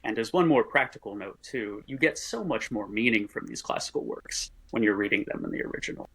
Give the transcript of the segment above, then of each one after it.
And as one more practical note, too, you get so much more meaning from these classical works when you're reading them in the original.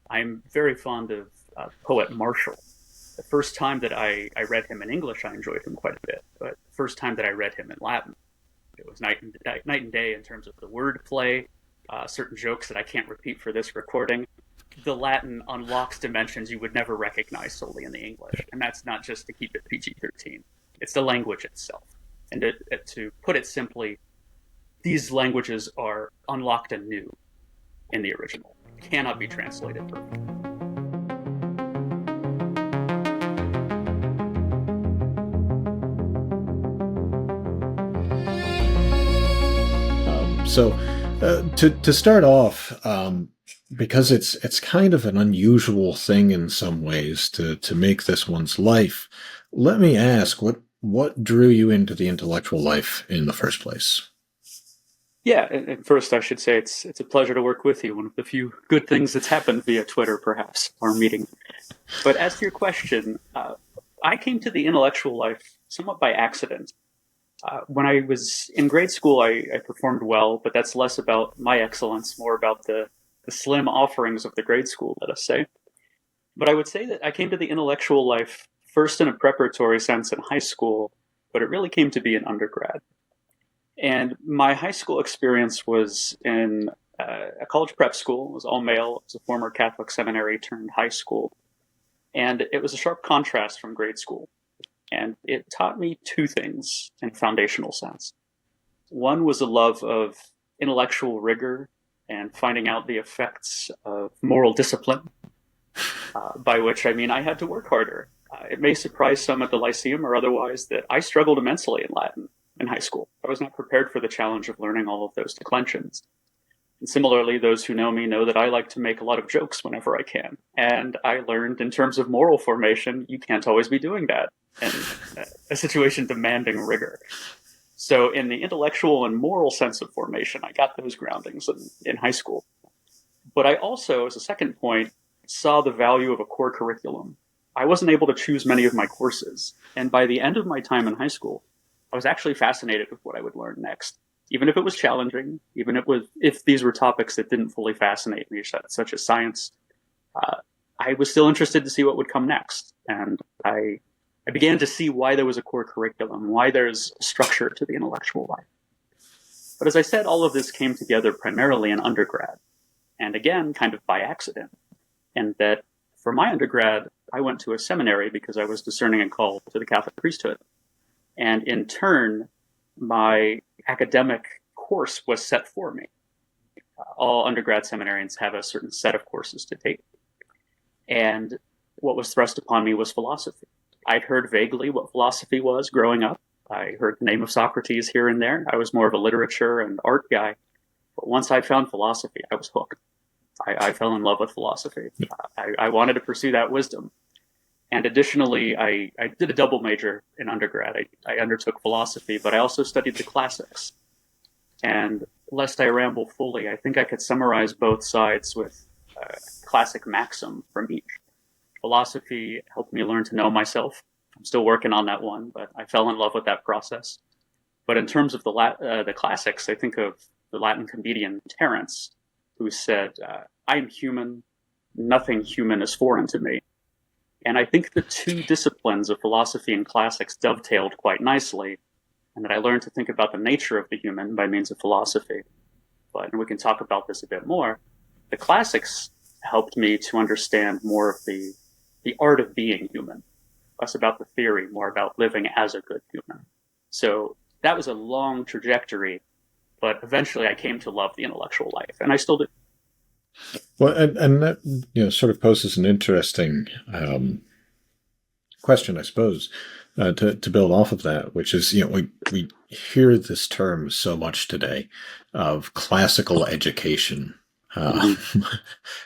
I'm very fond of poet Marshall. The first time that I read him in English, I enjoyed him quite a bit. But the first time that I read him in Latin, it was night and day in terms of the wordplay, certain jokes that I can't repeat for this recording. The Latin unlocks dimensions you would never recognize solely in the English. And that's not just to keep it PG-13. It's the language itself. And to put it simply, these languages are unlocked anew in the original. Cannot be translated perfectly. To start off, because it's kind of an unusual thing in some ways to make this one's life, let me ask, what drew you into the intellectual life in the first place? Yeah, and first I should say it's a pleasure to work with you. One of the few good things that's happened via Twitter, perhaps, our meeting. But as to your question, I came to the intellectual life somewhat by accident. When I was in grade school, I performed well, but that's less about my excellence, more about the slim offerings of the grade school, let us say. But I would say that I came to the intellectual life first in a preparatory sense in high school, but it really came to be in undergrad. And my high school experience was in a college prep school. It was all male. It was a former Catholic seminary turned high school. And it was a sharp contrast from grade school. And it taught me two things in a foundational sense. One was a love of intellectual rigor and finding out the effects of moral discipline, by which I mean I had to work harder. It may surprise some at the Lyceum or otherwise that I struggled immensely in Latin in high school. I was not prepared for the challenge of learning all of those declensions. And similarly, those who know me know that I like to make a lot of jokes whenever I can. And I learned in terms of moral formation, you can't always be doing that in a situation demanding rigor. So in the intellectual and moral sense of formation, I got those groundings in high school. But I also, as a second point, saw the value of a core curriculum. I wasn't able to choose many of my courses. And by the end of my time in high school, I was actually fascinated with what I would learn next. Even if it was challenging, even if these were topics that didn't fully fascinate me, such as science, I was still interested to see what would come next. And I began to see why there was a core curriculum, why there's structure to the intellectual life. But as I said, all of this came together primarily in undergrad, and again, kind of by accident. And that for my undergrad, I went to a seminary because I was discerning a call to the Catholic priesthood. And in turn, my academic course was set for me. All undergrad seminarians have a certain set of courses to take. And what was thrust upon me was philosophy. I'd heard vaguely what philosophy was growing up. I heard the name of Socrates here and there. I was more of a literature and art guy. But once I found philosophy, I was hooked. I fell in love with philosophy. I wanted to pursue that wisdom. And additionally, I did a double major in undergrad. I undertook philosophy, but I also studied the classics. And lest I ramble fully, I think I could summarize both sides with a classic maxim from each. Philosophy helped me learn to know myself. I'm still working on that one, but I fell in love with that process. But in terms of the classics, I think of the Latin comedian Terence, who said, I am human, nothing human is foreign to me. And I think the two disciplines of philosophy and classics dovetailed quite nicely, and that I learned to think about the nature of the human by means of philosophy. And we can talk about this a bit more. The classics helped me to understand more of the art of being human, less about the theory, more about living as a good human. So that was a long trajectory, but eventually I came to love the intellectual life, and I still do. Well, and that sort of poses an interesting question, I suppose, to build off of that, which is we hear this term so much today of classical education, and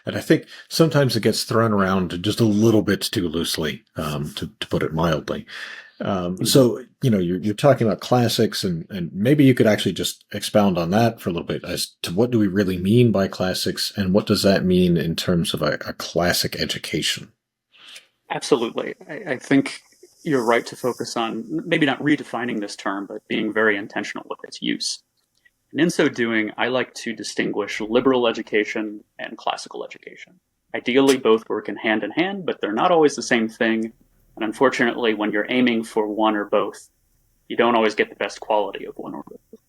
I think sometimes it gets thrown around just a little bit too loosely, to put it mildly. So, you're talking about classics, and maybe you could actually just expound on that for a little bit as to what do we really mean by classics, and what does that mean in terms of a classic education? Absolutely. I think, you're right to focus on maybe not redefining this term, but being very intentional with its use. And in so doing, I like to distinguish liberal education and classical education. Ideally, both work in hand, but they're not always the same thing. And unfortunately, when you're aiming for one or both, you don't always get the best quality of one or both.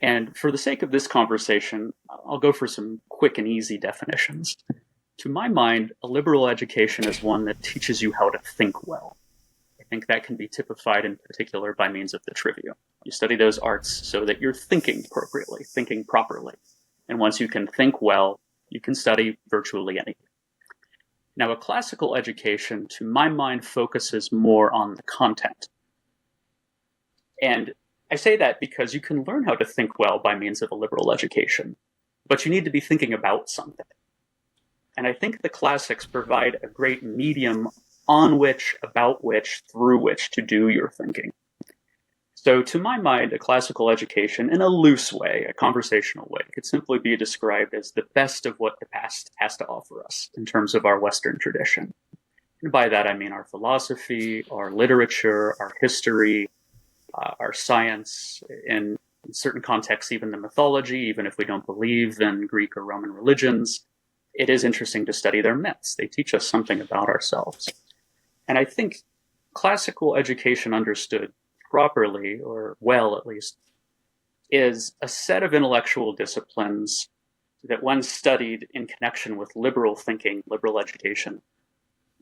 And for the sake of this conversation, I'll go for some quick and easy definitions. To my mind, a liberal education is one that teaches you how to think well. I think that can be typified in particular by means of the trivia. You study those arts so that you're thinking appropriately, thinking properly. And once you can think well, you can study virtually anything. Now, a classical education, to my mind, focuses more on the content. And I say that because you can learn how to think well by means of a liberal education, but you need to be thinking about something. And I think the classics provide a great medium on which, about which, through which to do your thinking. So to my mind, a classical education, in a loose way, a conversational way, could simply be described as the best of what the past has to offer us in terms of our Western tradition. And by that I mean our philosophy, our literature, our history, our science, in certain contexts, even the mythology, even if we don't believe in Greek or Roman religions. It is interesting to study their myths. They teach us something about ourselves. And I think classical education understood properly, or well at least, is a set of intellectual disciplines that when studied in connection with liberal thinking, liberal education,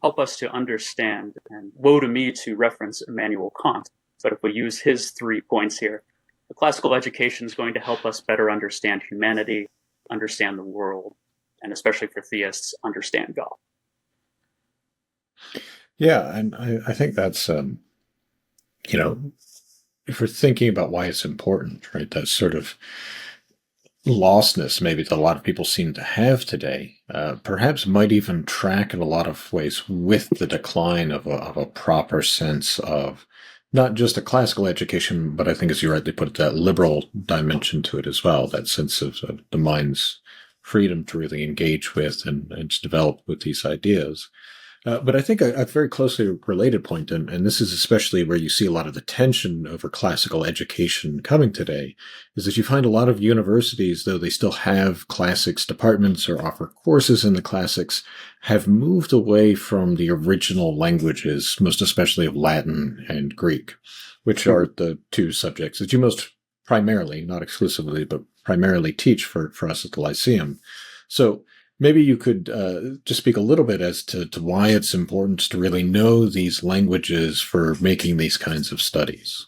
help us to understand, and woe to me to reference Immanuel Kant, but if we use his 3 points here, the classical education is going to help us better understand humanity, understand the world, and especially for theists, understand God. Yeah, and I think that's you know, if we're thinking about why it's important, right? That sort of lostness maybe that a lot of people seem to have today, perhaps might even track in a lot of ways with the decline of a proper sense of not just a classical education, but I think, as you rightly put it, that liberal dimension to it as well, that sense of the mind's freedom to really engage with and to develop with these ideas. But I think a very closely related point, and this is especially where you see a lot of the tension over classical education coming today, is that you find a lot of universities, though they still have classics departments or offer courses in the classics, have moved away from the original languages, most especially of Latin and Greek, which are the two subjects that you most primarily, not exclusively, but primarily teach for us at the Lyceum. So maybe you could just speak a little bit as to why it's important to really know these languages for making these kinds of studies.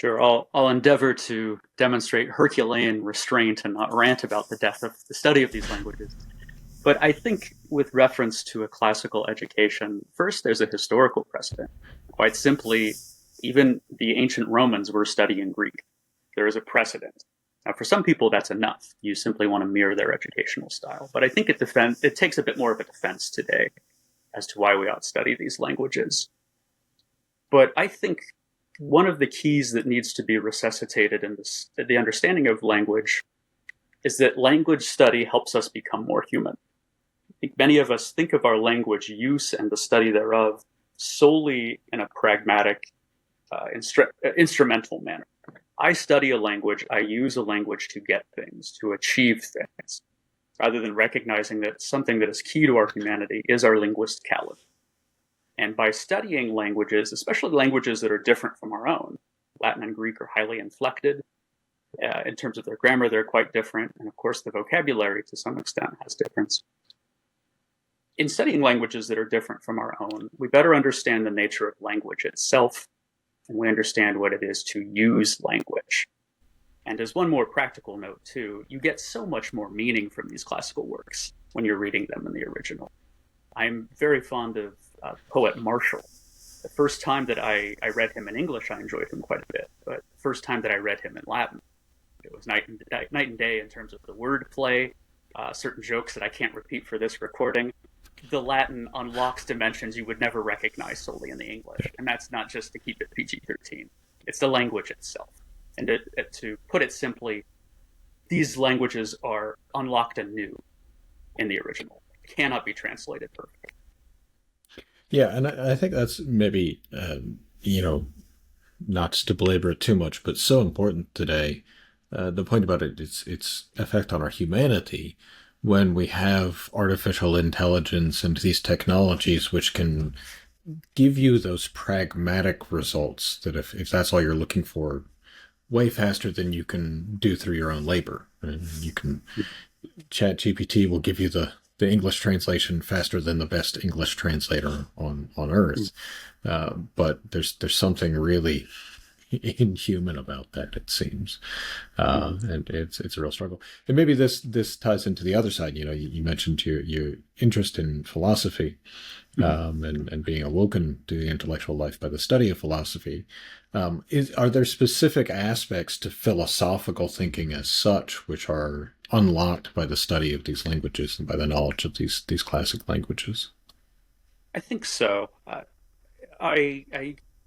Sure, I'll endeavor to demonstrate Herculean restraint and not rant about the depth of the study of these languages. But I think with reference to a classical education, first there's a historical precedent. Quite simply, even the ancient Romans were studying Greek. There is a precedent. Now, for some people, that's enough. You simply want to mirror their educational style. But I think it takes a bit more of a defense today as to why we ought to study these languages. But I think one of the keys that needs to be resuscitated in the understanding of language is that language study helps us become more human. I think many of us think of our language use and the study thereof solely in a pragmatic, instrumental manner. I study a language, I use a language to get things, to achieve things, rather than recognizing that something that is key to our humanity is our linguisticality. And by studying languages, especially languages that are different from our own, Latin and Greek are highly inflected. In terms of their grammar, they're quite different. And of course, the vocabulary, to some extent, has difference. In studying languages that are different from our own, we better understand the nature of language itself, and we understand what it is to use language. And as one more practical note, too, you get so much more meaning from these classical works when you're reading them in the original. I'm very fond of poet Marshall. The first time that I read him in English, I enjoyed him quite a bit. But the first time that I read him in Latin, it was night and day in terms of the wordplay, certain jokes that I can't repeat for this recording. The Latin unlocks dimensions you would never recognize solely in the English. And that's not just to keep it PG-13. It's the language itself. And to put it simply, these languages are unlocked anew in the original. It cannot be translated perfectly. Yeah, and I think that's maybe you know, not to belabor it too much, but so important today. The point about it, its effect on our humanity when we have artificial intelligence and these technologies which can give you those pragmatic results that if that's all you're looking for, way faster than you can do through your own labor. And you can Chat GPT will give you the English translation faster than the best English translator on earth. But there's something really inhuman about that, it seems, and it's a real struggle. And maybe this ties into the other side. You mentioned your interest in philosophy, and being awoken to the intellectual life by the study of philosophy. Are there specific aspects to philosophical thinking as such which are unlocked by the study of these languages and by the knowledge of these classic languages? I think so. I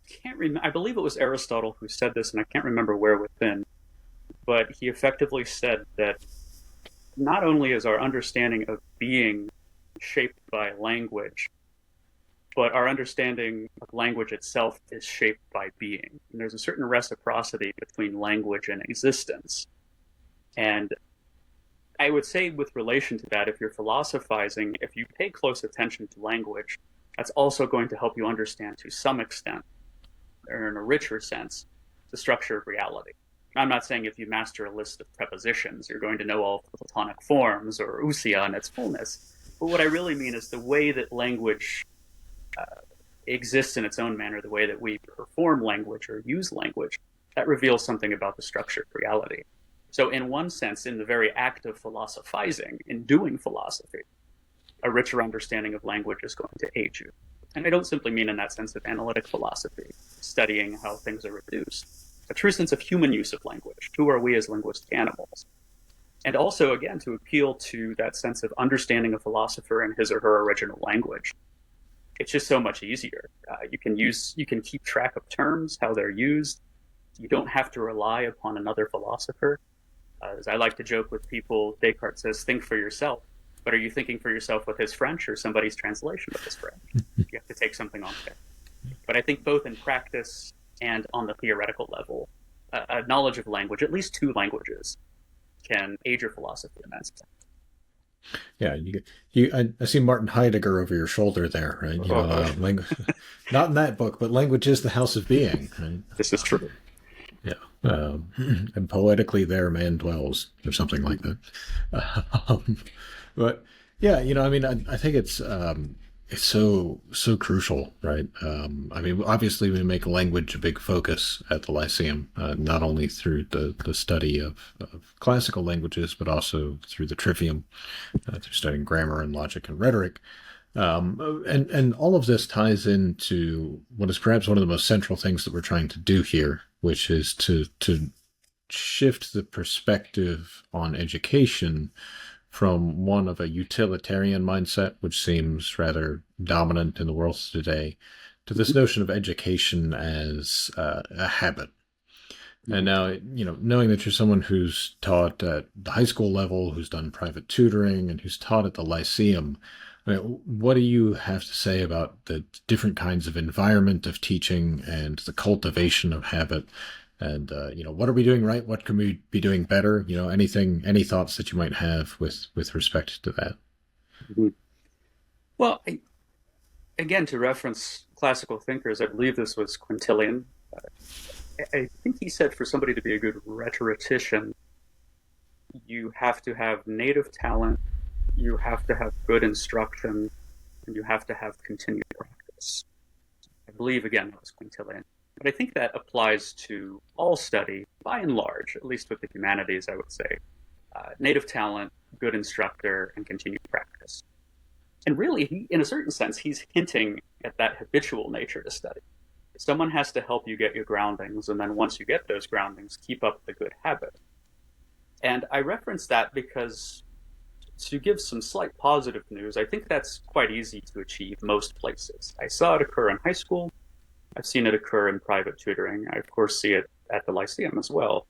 can't remember. I believe it was Aristotle who said this, and I can't remember where within, but he effectively said that not only is our understanding of being shaped by language, but our understanding of language itself is shaped by being. And there's a certain reciprocity between language and existence. And I would say, with relation to that, if you're philosophizing, if you pay close attention to language, that's also going to help you understand to some extent, or in a richer sense, the structure of reality. I'm not saying if you master a list of prepositions, you're going to know all the Platonic forms or ousia in its fullness. But what I really mean is the way that language exists in its own manner, the way that we perform language or use language, that reveals something about the structure of reality. So, in one sense, in the very act of philosophizing, in doing philosophy, a richer understanding of language is going to aid you. And I don't simply mean in that sense of analytic philosophy, studying how things are reduced. A true sense of human use of language. Who are we as linguistic animals? And also, again, to appeal to that sense of understanding a philosopher in his or her original language. It's just so much easier. You can keep track of terms, how they're used. You don't have to rely upon another philosopher. As I like to joke with people, Descartes says, think for yourself. But are you thinking for yourself with his French or somebody's translation of his French? You have to take something on there. But I think both in practice and on the theoretical level, a knowledge of language, at least two languages, can aid your philosophy immensely. Yeah, I see Martin Heidegger over your shoulder there, right? Oh, Not in that book, but language is the house of being, right? this is true. Yeah, and poetically there man dwells, or something like that. Um, but yeah, I mean, I think it's so crucial, right? I mean, obviously we make language a big focus at the Lyceum, not only through the study of classical languages, but also through the trivium, through studying grammar and logic and rhetoric. And all of this ties into what is perhaps one of the most central things that we're trying to do here, which is to shift the perspective on education from one of a utilitarian mindset, which seems rather dominant in the world today, to this notion of education as a habit. And now, knowing that you're someone who's taught at the high school level, who's done private tutoring, and who's taught at the Lyceum, I mean, what do you have to say about the different kinds of environment of teaching and the cultivation of habit? And what are we doing right? What can we be doing better? Any thoughts that you might have with respect to that? Mhm. Well, again, to reference classical thinkers, I believe this was Quintilian. I think he said for somebody to be a good rhetorician, you have to have native talent, you have to have good instruction, and you have to have continued practice. I believe, again, that was Quintilian. But I think that applies to all study, by and large, at least with the humanities, I would say. Native talent, good instructor, and continued practice. And really, in a certain sense, he's hinting at that habitual nature to study. Someone has to help you get your groundings, and then once you get those groundings, keep up the good habit. And I reference that because, to give some slight positive news, I think that's quite easy to achieve most places. I saw it occur in high school. I've seen it occur in private tutoring. I, of course, see it at the Lyceum as well.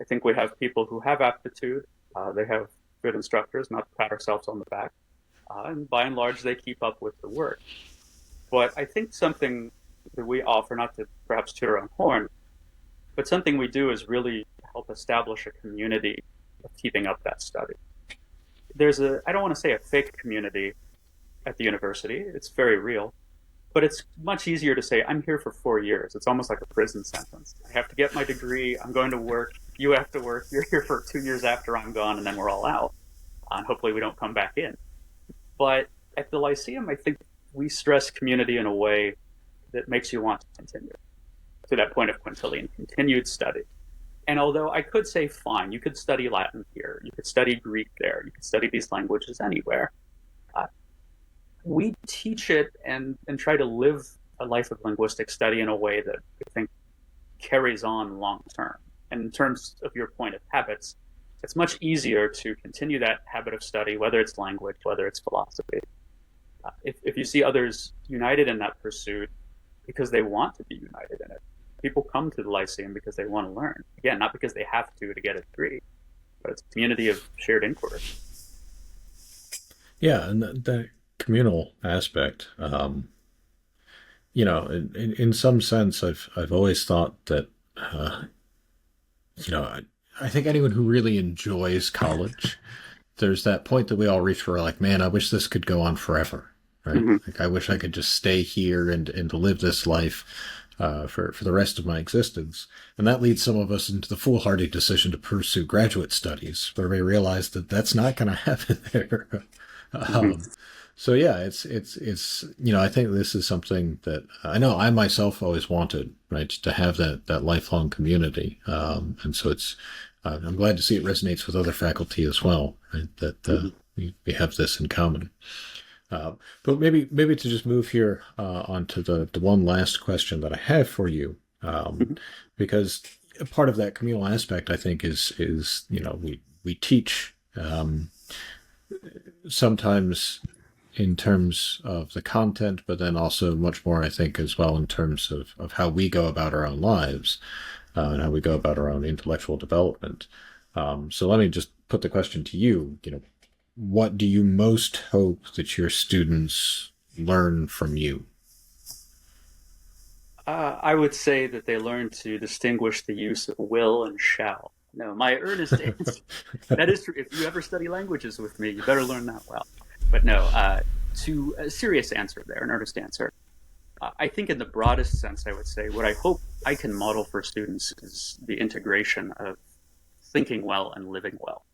I think we have people who have aptitude. They have good instructors, not to pat ourselves on the back. And by and large, they keep up with the work. But I think something that we offer, not to perhaps toot our own horn, but something we do is really help establish a community of keeping up that study. I don't want to say a fake community at the university, it's very real, but it's much easier to say, I'm here for 4 years. It's almost like a prison sentence. I have to get my degree, I'm going to work, you have to work, you're here for 2 years after I'm gone, and then we're all out. And hopefully we don't come back in. But at the Lyceum, I think we stress community in a way that makes you want to continue to that point of quintillion, continued study. And although I could say, fine, you could study Latin here, you could study Greek there, you could study these languages anywhere, uh, we teach it and try to live a life of linguistic study in a way that I think carries on long term. And in terms of your point of habits, it's much easier to continue that habit of study, whether it's language, whether it's philosophy. If you see others united in that pursuit because they want to be united in it, people come to the Lyceum because they want to learn. Again, not because they have to get a degree, but it's a community of shared inquiry. Yeah, and that communal aspect, in some sense, I've always thought that, I think anyone who really enjoys college, there's that point that we all reach where we're like, man, I wish this could go on forever, right? Mm-hmm. Like I wish I could just stay here and to live this life for the rest of my existence. And that leads some of us into the foolhardy decision to pursue graduate studies, where we realize that that's not going to happen there. Mm-hmm. um, so yeah, I think this is something that I know I myself always wanted, right, to have that lifelong community. And so I'm glad to see it resonates with other faculty as well, right, that Mm-hmm. we have this in common. But maybe to just move here onto the one last question that I have for you, Mm-hmm. because a part of that communal aspect, I think, is we teach sometimes in terms of the content, but then also much more, I think, as well in terms of how we go about our own lives and how we go about our own intellectual development. So let me just put the question to you. What do you most hope that your students learn from you? I would say that they learn to distinguish the use of will and shall. No, my earnest answer, that is true. If you ever study languages with me, you better learn that well. But no, to a serious answer there, an earnest answer. I think in the broadest sense, I would say what I hope I can model for students is the integration of thinking well and living well.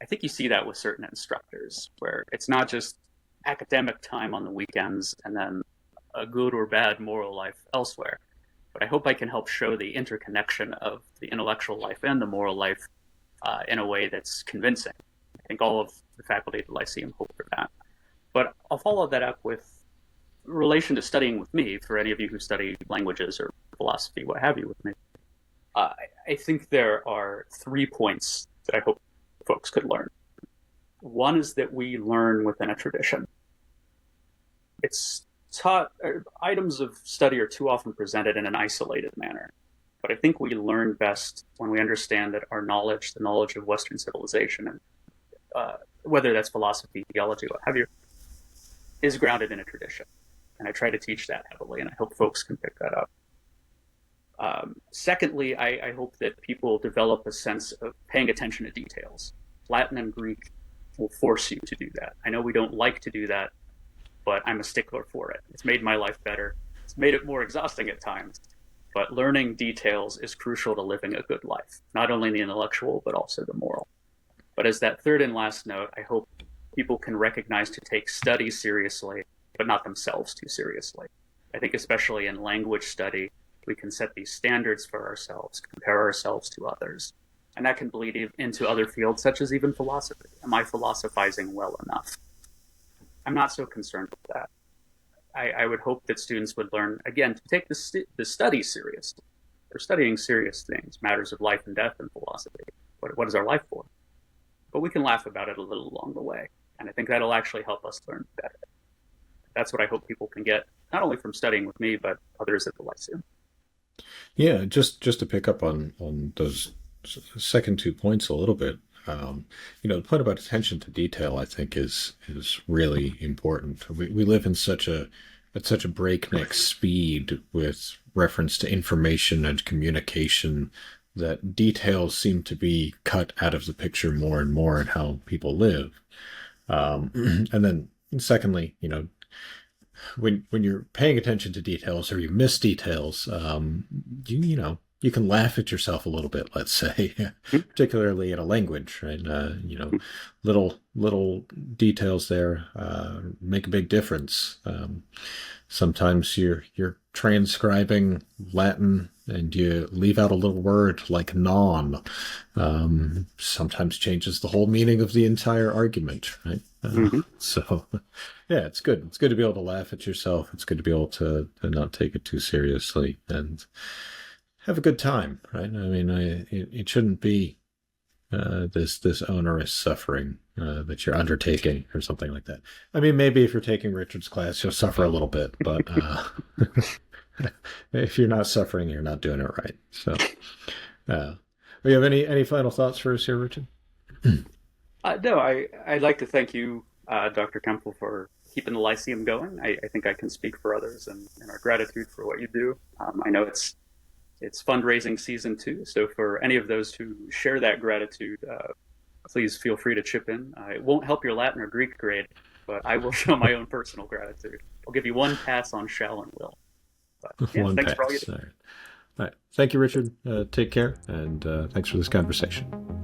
I think you see that with certain instructors, where it's not just academic time on the weekends and then a good or bad moral life elsewhere. But I hope I can help show the interconnection of the intellectual life and the moral life in a way that's convincing. I think all of the faculty at the Lyceum hope for that. But I'll follow that up with relation to studying with me, for any of you who study languages or philosophy, what have you, with me. I think there are 3 points that I hope folks could learn. One is that we learn within a tradition. It's taught, items of study are too often presented in an isolated manner. But I think we learn best when we understand that our knowledge, the knowledge of Western civilization, and whether that's philosophy, theology, what have you, is grounded in a tradition. And I try to teach that heavily, and I hope folks can pick that up. Secondly, I hope that people develop a sense of paying attention to details. Latin and Greek will force you to do that. I know we don't like to do that, but I'm a stickler for it. It's made my life better. It's made it more exhausting at times. But learning details is crucial to living a good life, not only the intellectual, but also the moral. But as that third and last note, I hope people can recognize to take study seriously, but not themselves too seriously. I think especially in language study, we can set these standards for ourselves, compare ourselves to others. And that can bleed into other fields, such as even philosophy. Am I philosophizing well enough? I'm not so concerned with that. I would hope that students would learn, again, to take the study seriously. They're studying serious things, matters of life and death in philosophy. What is our life for? But we can laugh about it a little along the way. And I think that'll actually help us learn better. That's what I hope people can get, not only from studying with me, but others at the Lyceum. Yeah, just to pick up on those second 2 points a little bit. The point about attention to detail, I think, is really important. We live in such a at such a breakneck speed with reference to information and communication that details seem to be cut out of the picture more and more in how people live. And then, secondly, when you're paying attention to details or you miss details, you can laugh at yourself a little bit. Let's say, particularly in a language, right? Little details there make a big difference. Sometimes you're transcribing Latin and you leave out a little word like non. Sometimes changes the whole meaning of the entire argument, right? So, yeah, it's good. It's good to be able to laugh at yourself. It's good to be able to not take it too seriously and have a good time, right? I mean, it shouldn't be this onerous suffering that you're undertaking or something like that. I mean, maybe if you're taking Richard's class, you'll suffer a little bit, but if you're not suffering, you're not doing it right. So, do you have any final thoughts for us here, Richard? No, I'd like to thank you, Dr. Kempel, for keeping the Lyceum going. I think I can speak for others and our gratitude for what you do. I know it's fundraising season too, so for any of those who share that gratitude, please feel free to chip in. It won't help your Latin or Greek grade, but I will show my own personal gratitude. I'll give you one pass on shall and will. But yeah, One thanks for all you pass. do. All right. All right. Thank you, Richard. Take care, and thanks for this conversation.